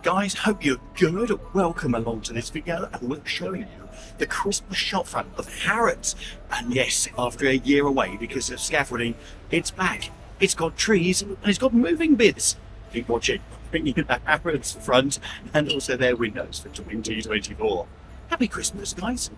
Guys, hope you're good. Welcome along to this video, and we're showing you the Christmas shop front of Harrods. And yes, after a year away because of scaffolding, it's back. It's got trees and it's got moving bits. Keep watching. Bringing you the Harrods front and also their windows for 2024. Happy Christmas, guys.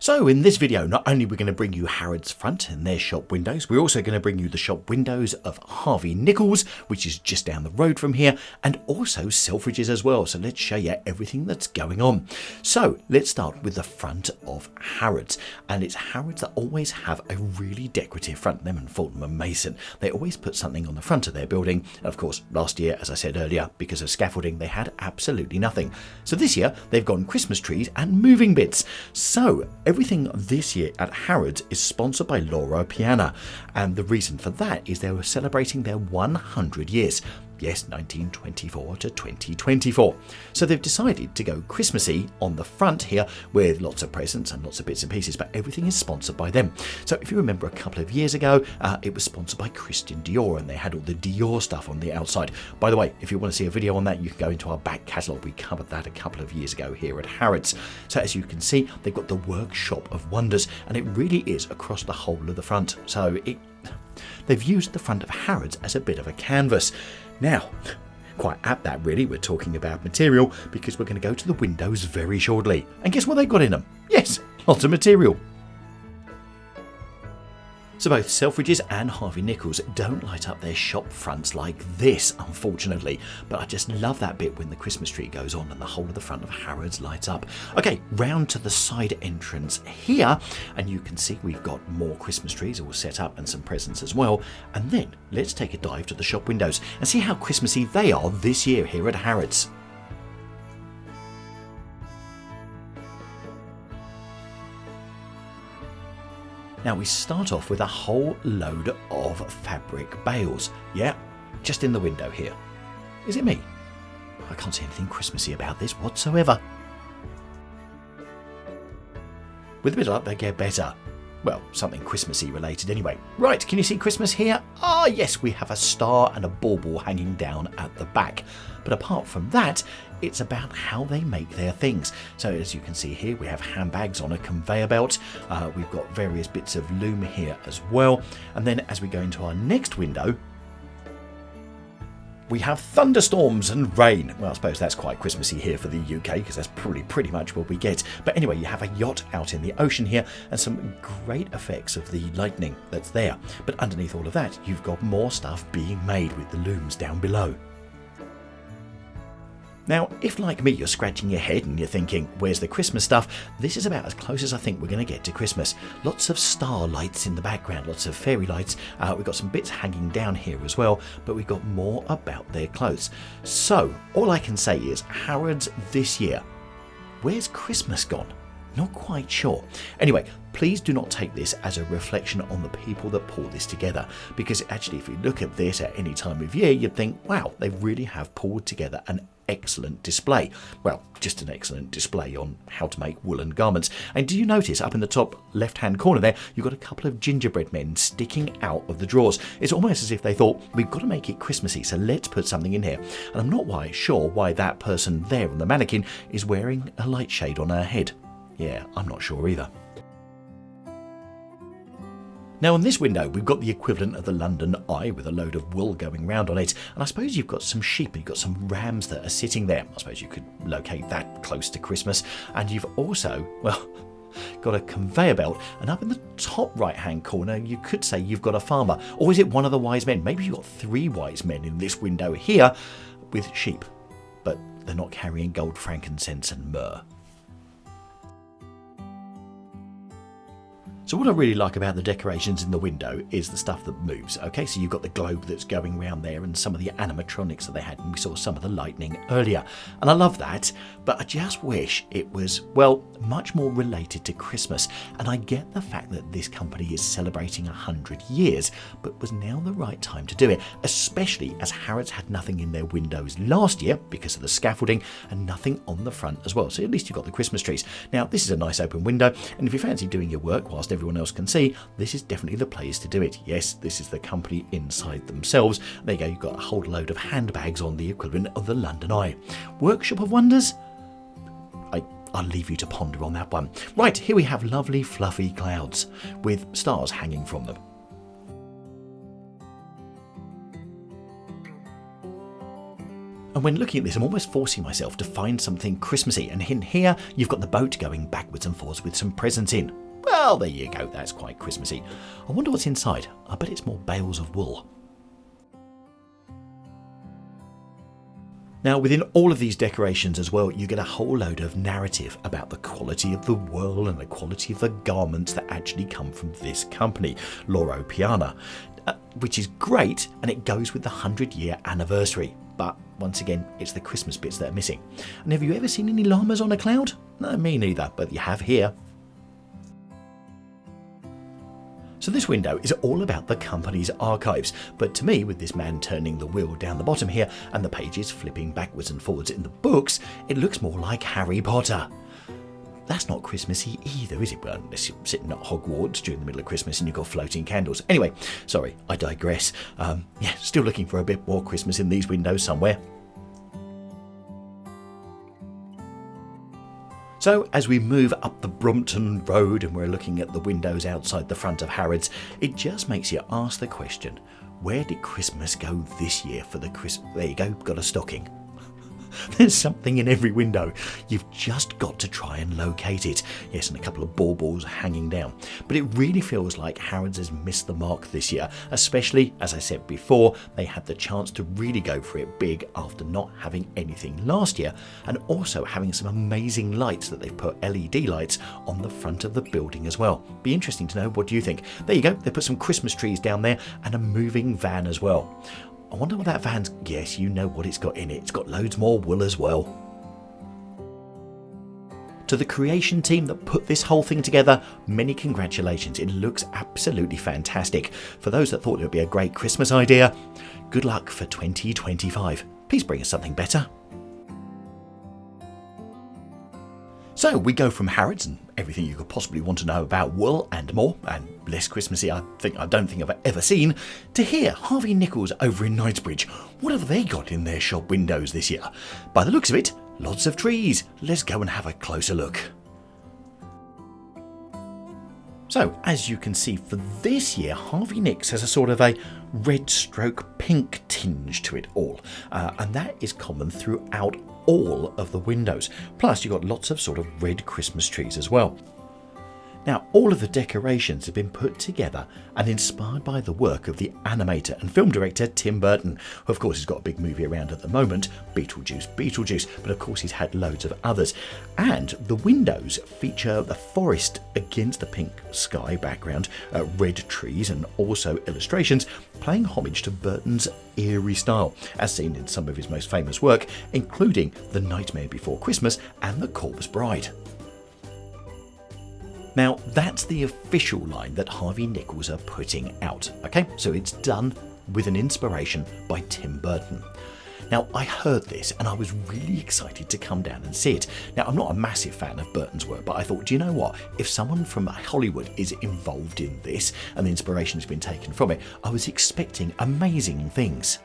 So in this video, not only are we going to bring you Harrods front and their shop windows, we're also going to bring you the shop windows of Harvey Nichols, which is just down the road from here, and also Selfridges as well. So let's show you everything that's going on. So let's start with the front of Harrods. And it's Harrods that always have a really decorative front, them and Fortnum Mason. They always put something on the front of their building. And of course, last year, as I said earlier, because of scaffolding, they had absolutely nothing. So this year, they've gone Christmas trees and moving bits. So everything this year at Harrods is sponsored by Loro Piana, and the reason for that is they were celebrating their 100 years. Yes, 1924 to 2024. So they've decided to go Christmassy on the front here with lots of presents and lots of bits and pieces, but everything is sponsored by them. So if you remember a couple of years ago, it was sponsored by Christian Dior, and they had all the Dior stuff on the outside. By the way, if you want to see a video on that, you can go into our back catalogue. We covered that a couple of years ago here at Harrods. So as you can see, they've got the Workshop of Wonders, and it really is across the whole of the front. So they've used the front of Harrods as a bit of a canvas. Now, quite apt that really, we're talking about material, because we're going to go to the windows very shortly. And guess what they got in them? Yes, lots of material. So both Selfridges and Harvey Nichols don't light up their shop fronts like this, unfortunately. But I just love that bit when the Christmas tree goes on and the whole of the front of Harrods lights up. Okay, round to the side entrance here, and you can see we've got more Christmas trees all set up and some presents as well. And then let's take a dive to the shop windows and see how Christmassy they are this year here at Harrods. Now we start off with a whole load of fabric bales. Yeah, just in the window here. Is it me? I can't see anything Christmassy about this whatsoever. With a bit of luck, they get better. Well, something Christmassy related anyway. Right, can you see Christmas here? Ah, yes, we have a star and a bauble hanging down at the back. But apart from that, it's about how they make their things. So as you can see here, we have handbags on a conveyor belt. We've got various bits of loom here as well. And then as we go into our next window, we have thunderstorms and rain. Well, I suppose that's quite Christmassy here for the UK, because that's probably pretty much what we get. But anyway, you have a yacht out in the ocean here and some great effects of the lightning that's there. But underneath all of that, you've got more stuff being made with the looms down below. Now, if like me, you're scratching your head and you're thinking, where's the Christmas stuff? This is about as close as I think we're going to get to Christmas. Lots of star lights in the background, lots of fairy lights. We've got some bits hanging down here as well, but we've got more about their clothes. So, all I can say is, Harrods this year, where's Christmas gone? Not quite sure. Anyway, please do not take this as a reflection on the people that pull this together, because actually if you look at this at any time of year, you'd think, wow, they really have pulled together an excellent display. Well, just an excellent display on how to make woolen garments. And do you notice up in the top left hand corner there, you've got a couple of gingerbread men sticking out of the drawers. It's almost as if they thought, we've got to make it Christmassy, so let's put something in here. And I'm not quite sure why that person there on the mannequin is wearing a light shade on her head. Yeah, I'm not sure either. Now on this window, we've got the equivalent of the London Eye with a load of wool going round on it. And I suppose you've got some sheep, you've got some rams that are sitting there. I suppose you could locate that close to Christmas. And you've also, well, got a conveyor belt. And up in the top right-hand corner, you could say you've got a farmer. Or is it one of the wise men? Maybe you've got 3 wise men in this window here with sheep. But they're not carrying gold, frankincense and myrrh. So what I really like about the decorations in the window is the stuff that moves. Okay, so you've got the globe that's going around there and some of the animatronics that they had, and we saw some of the lightning earlier. And I love that, but I just wish it was, well, much more related to Christmas. And I get the fact that this company is celebrating 100 years, but was now the right time to do it, especially as Harrods had nothing in their windows last year because of the scaffolding and nothing on the front as well. So at least you've got the Christmas trees. Now, this is a nice open window, and if you fancy doing your work whilst everyone else can see, this is definitely the place to do it. Yes, this is the company inside themselves. There you go, you've got a whole load of handbags on the equivalent of the London Eye. Workshop of Wonders? I'll leave you to ponder on that one. Right, here we have lovely fluffy clouds with stars hanging from them. And when looking at this, I'm almost forcing myself to find something Christmassy. And in here, you've got the boat going backwards and forwards with some presents in. Well, there you go. That's quite Christmassy. I wonder what's inside. I bet it's more bales of wool. Now, within all of these decorations as well, you get a whole load of narrative about the quality of the wool and the quality of the garments that actually come from this company, Loro Piana, which is great, and it goes with the 100-year anniversary. But once again, it's the Christmas bits that are missing. And have you ever seen any llamas on a cloud? No, me neither, but you have here. So this window is all about the company's archives, but to me, with this man turning the wheel down the bottom here and the pages flipping backwards and forwards in the books, it looks more like Harry Potter. That's not Christmassy either, is it? Well, unless you're sitting at Hogwarts during the middle of Christmas and you've got floating candles. Anyway, sorry, I digress. Yeah, still looking for a bit more Christmas in these windows somewhere. So as we move up the Brompton Road and we're looking at the windows outside the front of Harrods, it just makes you ask the question, where did Christmas go this year for the Christmas? There you go, got a stocking. There's something in every window. You've just got to try and locate it. Yes, and a couple of baubles hanging down. But it really feels like Harrods has missed the mark this year, especially, as I said before, they had the chance to really go for it big after not having anything last year, and also having some amazing lights that they've put LED lights on the front of the building as well. Be interesting to know, what do you think? There you go, they put some Christmas trees down there and a moving van as well. I wonder what that van's... Yes, you know what it's got in it. It's got loads more wool as well. To the creation team that put this whole thing together, many congratulations. It looks absolutely fantastic. For those that thought it would be a great Christmas idea, good luck for 2025. Please bring us something better. So we go from Harrods and everything you could possibly want to know about wool and more, and less Christmassy I don't think I've ever seen, to here, Harvey Nichols over in Knightsbridge. What have they got in their shop windows this year? By the looks of it, lots of trees. Let's go and have a closer look. So, as you can see, for this year, Harvey Nicks has a sort of a red stroke pink tinge to it all. And that is common throughout all of the windows. Plus, you've got lots of sort of red Christmas trees as well. Now, all of the decorations have been put together and inspired by the work of the animator and film director Tim Burton, who of course has got a big movie around at the moment, Beetlejuice, but of course he's had loads of others. And the windows feature the forest against the pink sky background, red trees and also illustrations, paying homage to Burton's eerie style, as seen in some of his most famous work, including The Nightmare Before Christmas and The Corpse Bride. Now, that's the official line that Harvey Nichols are putting out, okay? So it's done with an inspiration by Tim Burton. Now, I heard this and I was really excited to come down and see it. Now, I'm not a massive fan of Burton's work, but I thought, do you know what? If someone from Hollywood is involved in this and the inspiration has been taken from it, I was expecting amazing things.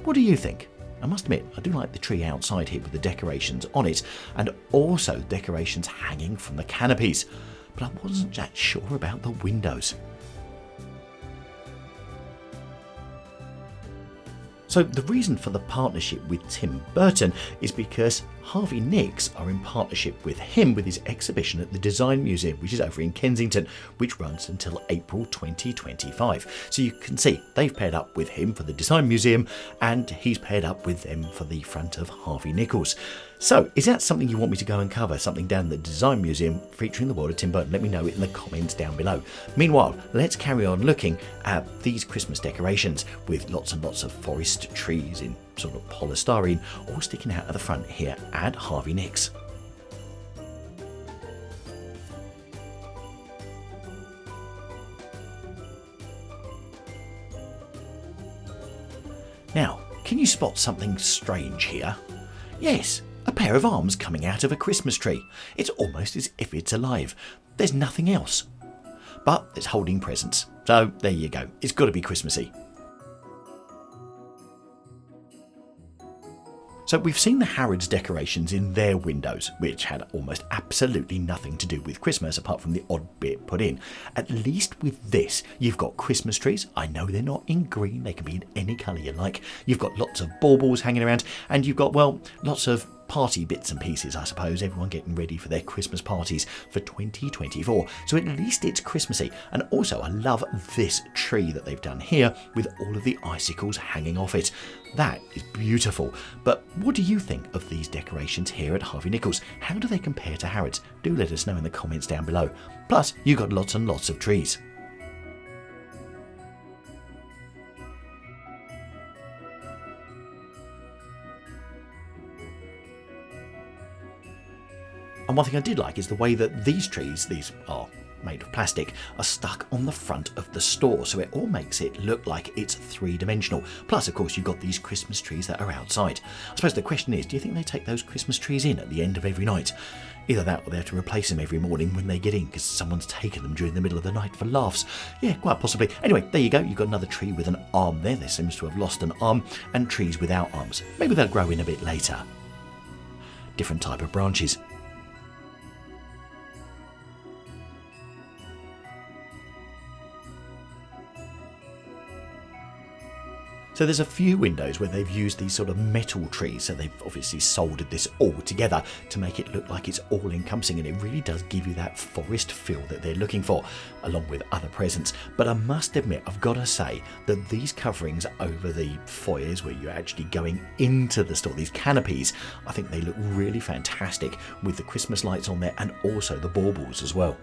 What do you think? I must admit, I do like the tree outside here with the decorations on it, and also decorations hanging from the canopies, but I wasn't that sure about the windows. So the reason for the partnership with Tim Burton is because Harvey Nicks are in partnership with him with his exhibition at the Design Museum, which is over in Kensington, which runs until April 2025. So you can see they've paired up with him for the Design Museum and he's paired up with them for the front of Harvey Nichols. So is that something you want me to go and cover, something down the Design Museum featuring the world of Tim Burton? Let me know it in the comments down below. Meanwhile, let's carry on looking at these Christmas decorations with lots and lots of forest trees in sort of polystyrene all sticking out at the front here at Harvey Nicks. Now, can you spot something strange here? Yes, a pair of arms coming out of a Christmas tree. It's almost as if it's alive. There's nothing else. but it's holding presents. So there you go. It's got to be Christmassy. So we've seen the Harrods decorations in their windows, which had almost absolutely nothing to do with Christmas apart from the odd bit put in. At least with this, you've got Christmas trees. I know they're not in green, they can be in any colour you like. You've got lots of baubles hanging around, and you've got, well, lots of party bits and pieces, I suppose, everyone getting ready for their Christmas parties for 2024. So at least it's Christmassy. And also I love this tree that they've done here with all of the icicles hanging off it. That is beautiful. But what do you think of these decorations here at Harvey Nichols? How do they compare to Harrods? Do let us know in the comments down below. Plus, you got lots and lots of trees. And one thing I did like is the way that these trees, these are made of plastic, are stuck on the front of the store, so it all makes it look like it's three-dimensional. Plus, of course, you've got these Christmas trees that are outside. I suppose the question is, do you think they take those Christmas trees in at the end of every night? Either that or they have to replace them every morning when they get in because someone's taken them during the middle of the night for laughs. Yeah, quite possibly. Anyway, there you go. You've got another tree with an arm there. There seems to have lost an arm, and trees without arms. Maybe they'll grow in a bit later. Different type of branches. So there's a few windows where they've used these sort of metal trees, so they've obviously soldered this all together to make it look like it's all encompassing, and it really does give you that forest feel that they're looking for, along with other presents. But I must admit, I've got to say that these coverings over the foyers where you're actually going into the store, these canopies, I think they look really fantastic with the Christmas lights on there and also the baubles as well.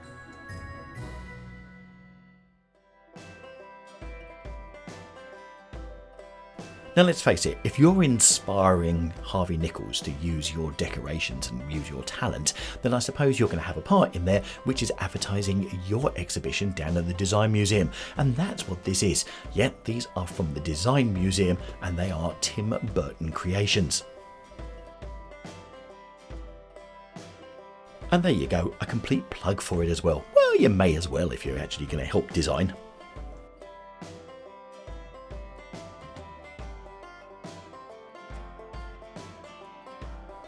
Now let's face it, if you're inspiring Harvey Nichols to use your decorations and use your talent, then I suppose you're going to have a part in there, which is advertising your exhibition down at the Design Museum. And that's what this is. Yet these are from the Design Museum and they are Tim Burton creations. And there you go, a complete plug for it as well. Well, you may as well if you're actually going to help design.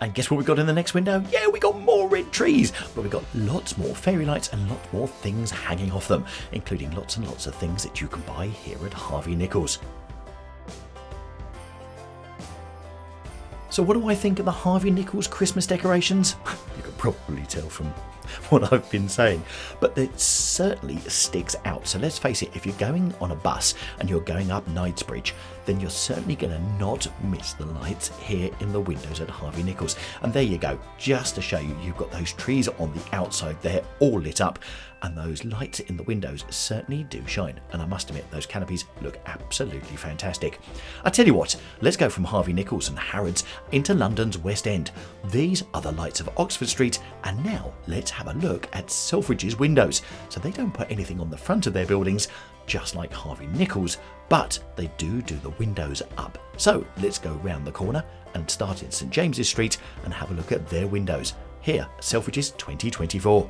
And guess what we got in the next window? Yeah, we got more red trees, but we got lots more fairy lights and lots more things hanging off them, including lots and lots of things that you can buy here at Harvey Nichols. So what do I think of the Harvey Nichols Christmas decorations? You can probably tell from what I've been saying, but it certainly sticks out. So let's face it, if you're going on a bus and you're going up Knightsbridge, then you're certainly going to not miss the lights here in the windows at Harvey Nichols. And there you go, just to show you, you've got those trees on the outside there all lit up, and those lights in the windows certainly do shine. And I must admit, those canopies look absolutely fantastic. I tell you what, let's go from Harvey Nichols and Harrods into London's West End. These are the lights of Oxford Street, and now let's have a look at Selfridges windows. So they don't put anything on the front of their buildings, just like Harvey Nichols, but they do the windows up. So let's go round the corner and start in St James's Street and have a look at their windows. Here, Selfridges 2024.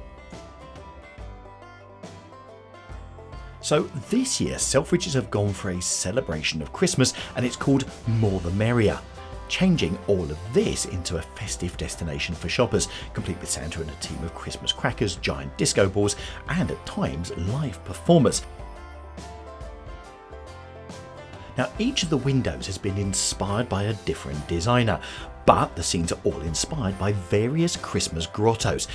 So this year, Selfridges have gone for a celebration of Christmas, and it's called More the Merrier, changing all of this into a festive destination for shoppers, complete with Santa and a team of Christmas crackers, giant disco balls, and at times live performers. Now, each of the windows has been inspired by a different designer, but the scenes are all inspired by various Christmas grottos.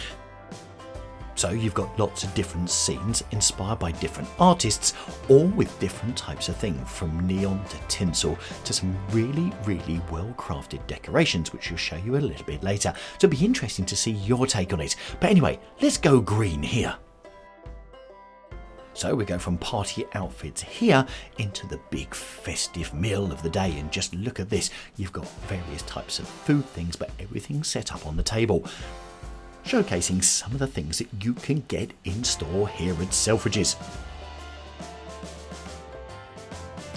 So you've got lots of different scenes inspired by different artists, all with different types of things, from neon to tinsel to some really, really well-crafted decorations, which will show you a little bit later. So it'll be interesting to see your take on it. But anyway, let's go green here. So we go from party outfits here into the big festive meal of the day, and just look at this. You've got various types of food things, but everything's set up on the table, showcasing some of the things that you can get in store here at Selfridges.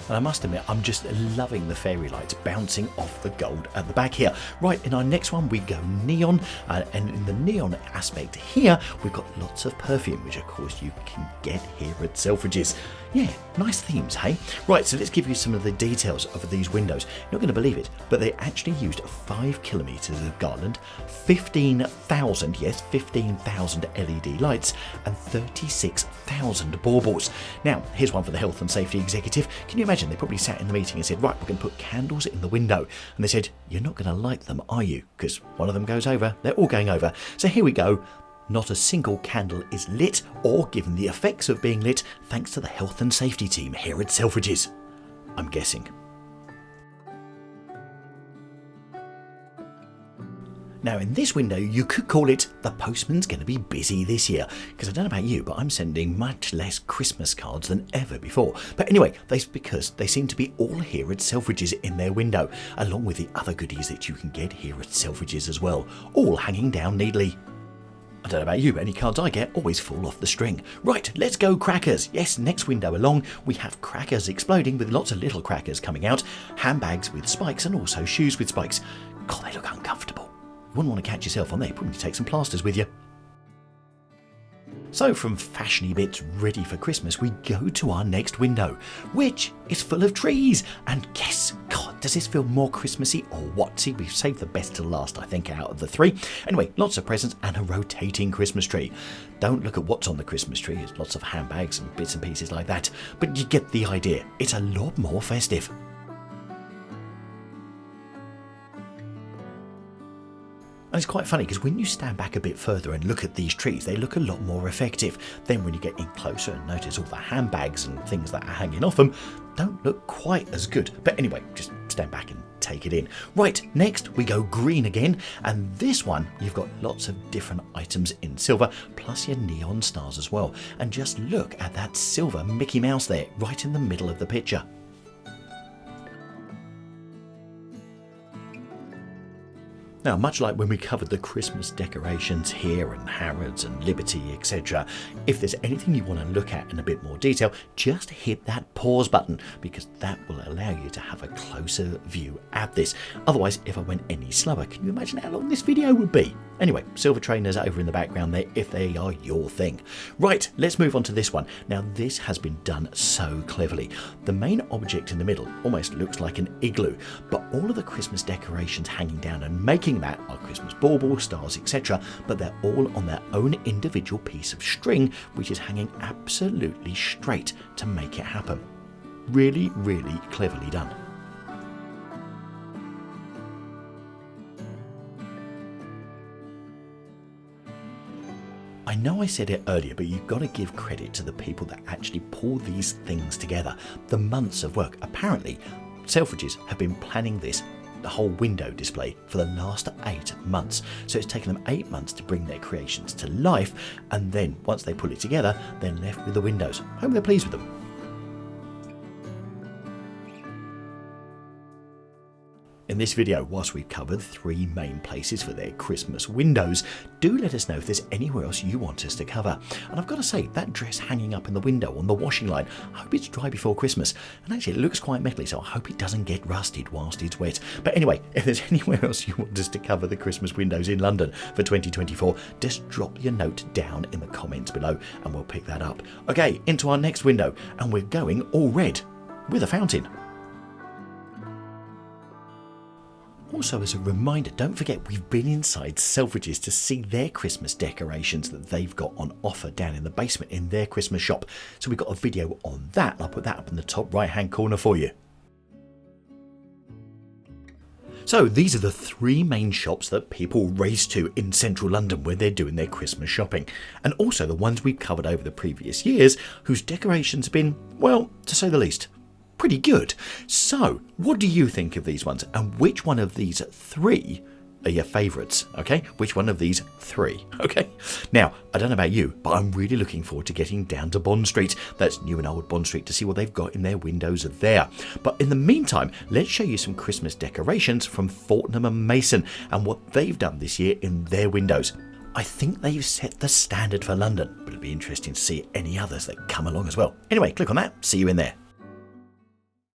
And I must admit, I'm just loving the fairy lights bouncing off the gold at the back here. Right, in our next one, we go neon. And in the neon aspect here, we've got lots of perfume, which of course you can get here at Selfridges. Yeah, nice themes, hey? Right, so let's give you some of the details of these windows. You're not going to believe it, but they actually used 5 kilometres of garland, 15,000, yes, 15,000 LED lights, and 36,000 baubles. Now, here's one for the health and safety executive. Can you imagine? They probably sat in the meeting and said, right, we're going to put candles in the window. And they said, you're not going to light them, are you? Because one of them goes over. They're all going over. So here we go. Not a single candle is lit or given the effects of being lit thanks to the health and safety team here at Selfridges. I'm guessing. Now in this window you could call it the postman's going to be busy this year, because I don't know about you, but I'm sending much less Christmas cards than ever before. But anyway, that's because they seem to be all here at Selfridges in their window, along with the other goodies that you can get here at Selfridges as well, all hanging down neatly. I don't know about you, but any cards I get always fall off the string. Right, let's go crackers. Yes, next window along, we have crackers exploding with lots of little crackers coming out, handbags with spikes and also shoes with spikes. God, they look uncomfortable. You wouldn't want to catch yourself on there, probably take some plasters with you. So from fashiony bits ready for Christmas, we go to our next window, which is full of trees. And yes, God, does this feel more Christmassy or what? See, we've saved the best till last, I think, out of the three. Anyway, lots of presents and a rotating Christmas tree. Don't look at what's on the Christmas tree. There's lots of handbags and bits and pieces like that. But you get the idea. It's a lot more festive. And it's quite funny because when you stand back a bit further and look at these trees, they look a lot more effective. Then when you get in closer and notice all the handbags and things that are hanging off them, don't look quite as good. But anyway, just stand back and take it in. Right, next we go green again. And this one, you've got lots of different items in silver, plus your neon stars as well. And just look at that silver Mickey Mouse there, right in the middle of the picture. Now, much like when we covered the Christmas decorations here and Harrods and Liberty, etc., if there's anything you want to look at in a bit more detail, just hit that pause button, because that will allow you to have a closer view at this. Otherwise, if I went any slower, can you imagine how long this video would be? Anyway, silver trainers over in the background there, if they are your thing. Right, let's move on to this one. Now, this has been done so cleverly. The main object in the middle almost looks like an igloo, but all of the Christmas decorations hanging down and making that are Christmas baubles, stars, etc., but they're all on their own individual piece of string, which is hanging absolutely straight to make it happen. Really, really cleverly done. I know I said it earlier, but you've got to give credit to the people that actually pull these things together. The months of work. Apparently, Selfridges have been planning this, the whole window display, for the last 8 months. So it's taken them 8 months to bring their creations to life, and then once they pull it together, they're left with the windows. Hope they're pleased with them. In this video, whilst we've covered 3 main places for their Christmas windows, do let us know if there's anywhere else you want us to cover. And I've got to say, that dress hanging up in the window on the washing line, I hope it's dry before Christmas. And actually it looks quite metally, so I hope it doesn't get rusted whilst it's wet. But anyway, if there's anywhere else you want us to cover the Christmas windows in London for 2024, just drop your note down in the comments below and we'll pick that up. Okay, into our next window, and we're going all red with a fountain. Also, as a reminder, don't forget we've been inside Selfridges to see their Christmas decorations that they've got on offer down in the basement in their Christmas shop. So we've got a video on that. I'll put that up in the top right hand corner for you. So these are the 3 main shops that people race to in central London when they're doing their Christmas shopping. And also the ones we've covered over the previous years whose decorations have been, well, to say the least, pretty good. So what do you think of these ones, and which one of these 3 are your favourites? Okay, which one of these 3? Okay, now I don't know about you, but I'm really looking forward to getting down to Bond Street, that's New and Old Bond Street, to see what they've got in their windows there. But in the meantime, let's show you some Christmas decorations from Fortnum Mason and what they've done this year in their windows. I think they've set the standard for London, but it'll be interesting to see any others that come along as well. Anyway, click on that, see you in there.